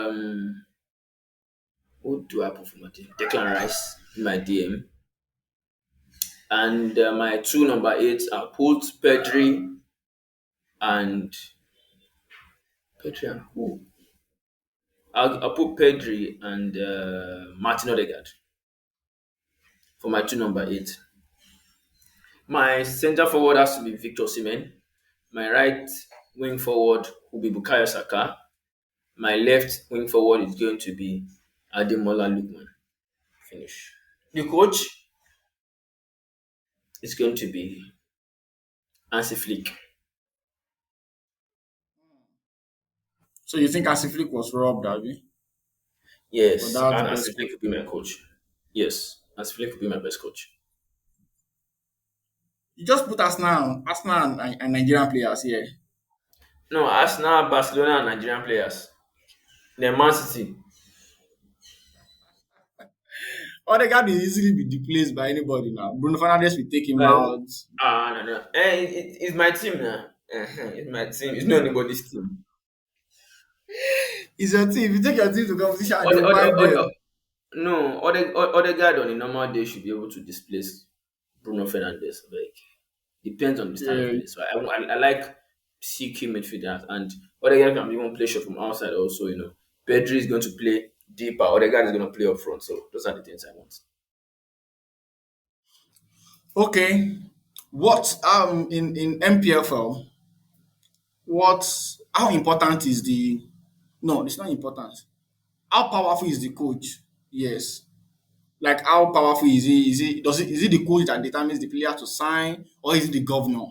who do I put for my DM? Declan Rice in my DM. And my two number eights are put and Pedri and who? I'll put Pedri and Martin Odegaard for my two number eight. My center forward has to be Victor Osimhen. My right wing forward will be Bukayo Saka. My left wing forward is going to be Ademola Lookman. Finish. The coach is going to be Hansi Flick.
So you think Asiflik was robbed, Abby, for
Yes,
that
and
best
Hansi
coach?
Flick will be my coach. Yes, Hansi Flick will be my best coach.
You just put Arsenal and Nigerian players here.
No, Arsenal, Barcelona, and Nigerian players. Then Man City.
Odegaard will easily be displaced by anybody now. Bruno Fernandes will take him
Like,
out.
no, no. It's my team now. It's my team. It's not anybody's team.
It's your team. If you take your team to competition and
Ode,
you
Ode,
wipe
Ode,
them.
no, Odegaard on a normal day should be able to displace Bruno Fernandes. Like, depends on the style of
Yeah.
play. So I like CQ midfielders, and Odegaard can even play shot from outside. Also, Pedri is going to play deeper. Odegaard is going to play up front. So those are the things I want.
Okay. What in MPFL? What how important is the no, it's not important. How powerful is the coach? Yes. Like how powerful is he? Is it the coach that determines the player to sign or is it the governor?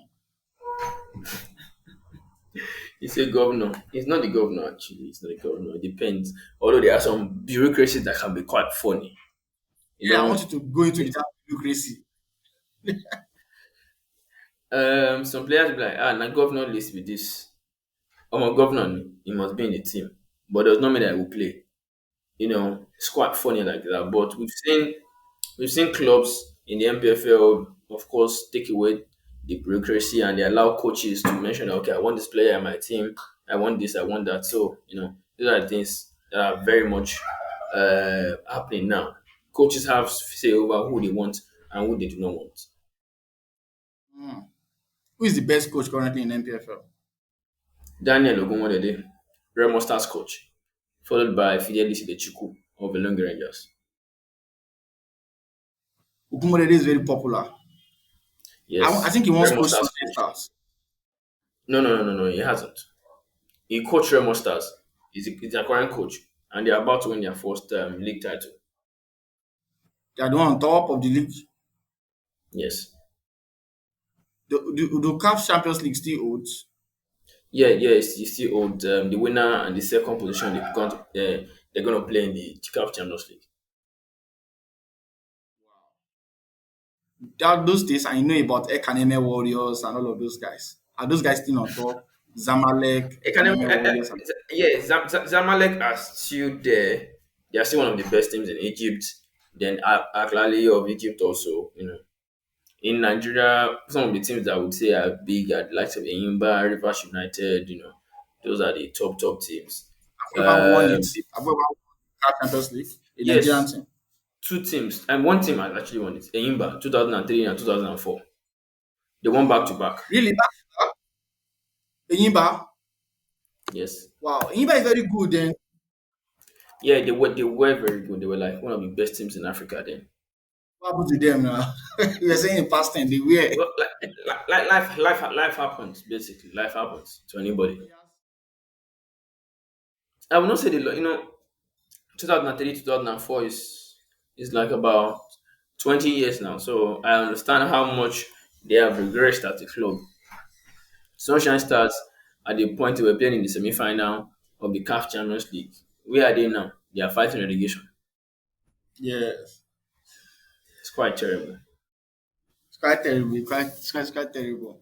He's a governor. He's not the governor actually. It's not the governor. It depends. Although there are some bureaucracies that can be quite funny. You
Yeah, I
know,
want you to go into the bureaucracy.
some players be like, now governor list with this. I'm a governor. He must be in the team, but does not mean that I will play. It's quite funny like that. But we've seen clubs in the MPFL, of course, take away the bureaucracy and they allow coaches to mention, okay, I want this player in my team, I want this, I want that. So, these are things that are very much happening now. Coaches have say over who they want and who they do not want.
Hmm. Who is the best coach currently in MPFL?
Daniel Ogunmodede, Remo Stars coach, followed by Fidelis Idechukwu of the Long Rangers.
Okumodede is very popular. I
Yes,
think he once
Remo
coached
Stars
Sunday
coach.
Stars.
No, no, no, no, no, he hasn't. He coached Remo Stars. He's their current coach, and they're about to win their first league title.
They are the one on top of the league.
Yes.
The CAF Champions League still holds.
Yeah, yeah, it's still old. The winner and the second position they're going to play in the CAF Champions League.
Those days, I know about Ekaneme Warriors and all of those guys. Are those guys still on top? Zamalek, Ekaneme Warriors.
Yeah, Zamalek are still there. They are still one of the best teams in Egypt. Then Aklali of Egypt also. In Nigeria, some of the teams that I would say are big are the likes of Enyimba, Rivers United. Those are the top teams.
Have you ever won it?
Um,
Have you ever won CAF Champions League? A Nigerian
yes,
team.
two teams, and one team has actually won it. Enyimba, 2003 and 2004. They won back to back.
Really? Enyimba?
Yes.
Wow. Enyimba is very good then.
Yeah, they were very good. They were like one of the best teams in Africa then.
What happened to them now? You were saying in past tense, they were.
Well, like life happens basically. Life happens to anybody. I will not say 2003 2004 is like about 20 years now. So I understand how much they have regressed at the club. Sunshine Stars at the point they were playing in the semi-final of the CAF Champions League. Where are they now? They are fighting relegation.
Yes.
It's quite terrible.
It's quite terrible. It's quite terrible.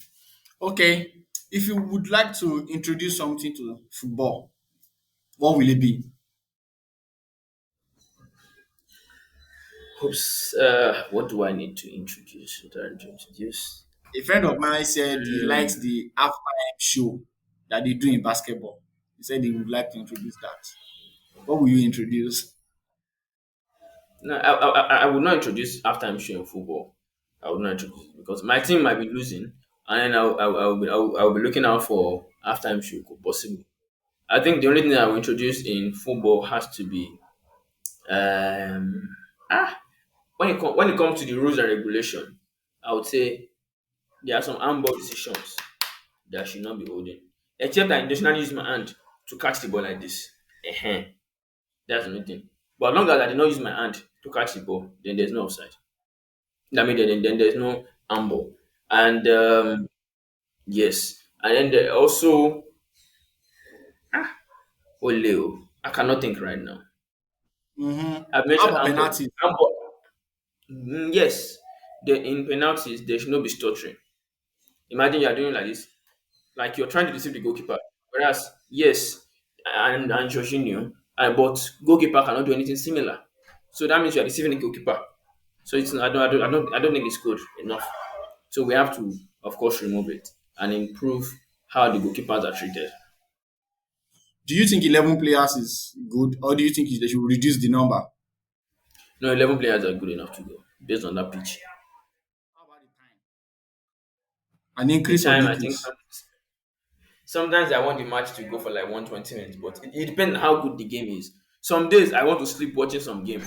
Okay. If you would like to introduce something to football, what will it be?
Oops. What do I need to introduce? What do I need to introduce?
A friend of mine said he likes
Mm,
the halftime show that they do in basketball. He said he would like to introduce that. What will you introduce?
no, I would not introduce halftime show in football. I would not introduce it because my team might be losing, and then I'll be looking out for halftime show possible. I think the only thing I will introduce in football has to be um ah when it comes to the rules and regulation, I would say there are some handball decisions that I should not be holding. Except I intentionally use my hand to catch the ball like this. That's the only thing. But as long as I did not use my hand to catch the ball, then there's no offside. I mean, then there's no handball. And yes, and then there also Oleo. I cannot think right now.
Mm-hmm.
I've
How
mentioned
about
handball.
penalties?
Handball. Yes, in penalties there should not be stuttering. Imagine you are doing like this, like you're trying to deceive the goalkeeper. Whereas, yes, and Jorginho, but goalkeeper cannot do anything similar. So that means you are deceiving the goalkeeper. So it's I don't think it's good enough. So we have to, of course, remove it and improve how the goalkeepers are treated.
Do you think 11 players is good, or do you think they should reduce the number?
No, 11 players are good enough to go based on that pitch.
How about the time? An
The
increase or
time I think
decrease?
sometimes I want the match to go for like 120 minutes, but it depends on how good the game is. Some days I want to sleep watching some game.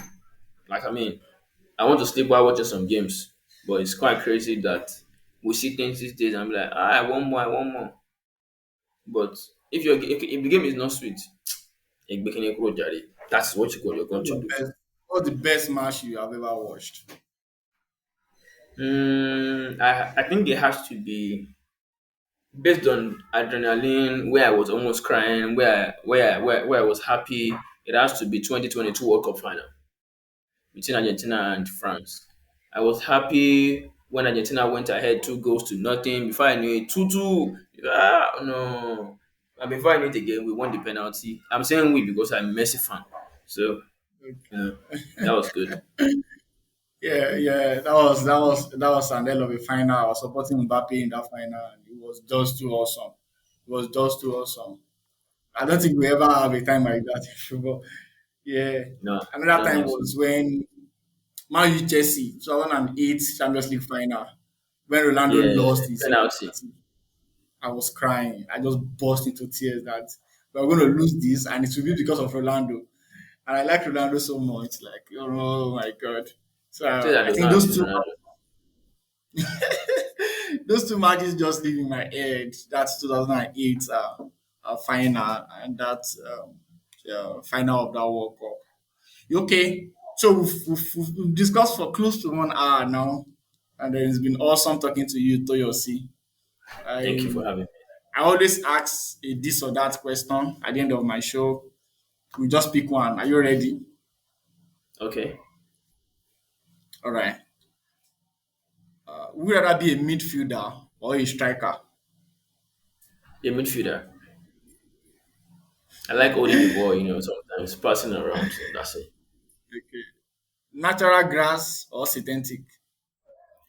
Like I mean, I want to sleep while watching some games, but it's quite crazy that we see things these days and be like, I want more, I want more. But if the game is not sweet, that's what you're going
What's
to
your
do.
best? What's the best match you have ever watched?
I think it has to be based on adrenaline, where I was almost crying, where I was happy. It has to be 2022 World Cup final between Argentina and France. I was happy when Argentina went ahead 2 goals to nothing. Before I knew it, 2-2. Ah, no. And before I knew it again, we won the penalty. I'm saying we because I'm a Messi fan. So, you know, that was good.
Yeah, yeah, that was an hell of a final. I was supporting Mbappe in that final, and it was just too awesome. It was just too awesome. I don't think we ever have a time like that in football. Yeah,
No, I
another
don't
time
think so.
was when Man U Chelsea 2008 Champions League final when Rolando
Yeah,
lost his
penalty.
penalty. I was crying. I just burst into tears that we're going to lose this, and it will be because of Rolando. And I like Ronaldo so much. Like, oh my god. So
Say that
I
does
think
not
those
accuse
two
Ronaldo.
those two matches just live in my head. That's 2008 final and that final of that World Cup. Okay, so we've discussed for close to 1 hour now, and then it's been awesome talking to you, Toyosi.
Thank you
I
for having me.
I always ask a this or that question at the end of my show. We just pick one. Are you ready?
Okay.
All right. Would you rather be a midfielder or a striker?
A midfielder. I like holding the ball, sometimes passing around. So that's it.
Okay. Natural grass or synthetic?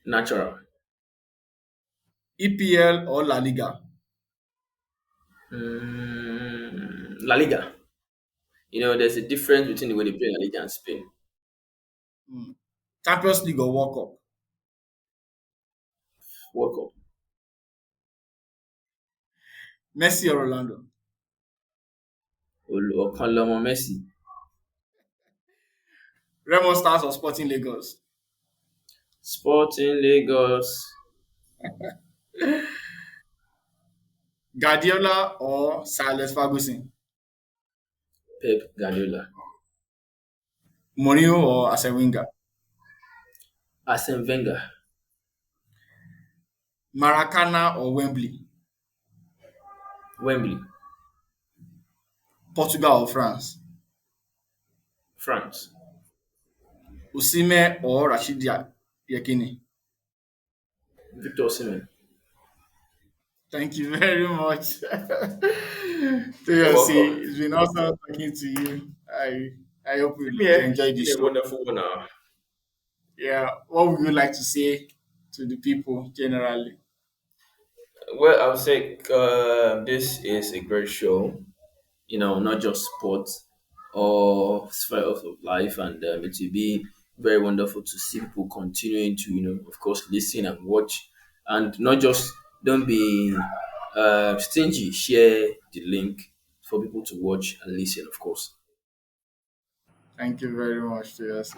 Natural.
EPL or La Liga?
La Liga. There's a difference between the way they play La Liga and Spain.
Hmm. Champions League or World Cup?
World Cup.
Messi or Ronaldo?
Ọ̀kan lọmọ Messi.
Remo Stars or Sporting Lagos?
Sporting Lagos.
Guardiola or Sir Alex Ferguson?
Pep Guardiola.
Mourinho or Arsene Wenger?
Arsene Wenger.
Maracana or Wembley?
Wembley.
Portugal or France?
France.
Osimhen or Rashid Yekini?
Victor Osimhen.
Thank you very much.
You're
See,
welcome.
it's been awesome talking to you. I hope
Same
you
here. It's
enjoyed the
been a
show.
wonderful 1 hour.
Yeah, what would you like to say to the people generally?
Well, I would say this is a great show. Not just sports or sphere of life, and it will be very wonderful to see people continuing to, of course, listen and watch, and not just don't be stingy. Share the link for people to watch and listen, of course.
Thank you very much, Toyosi.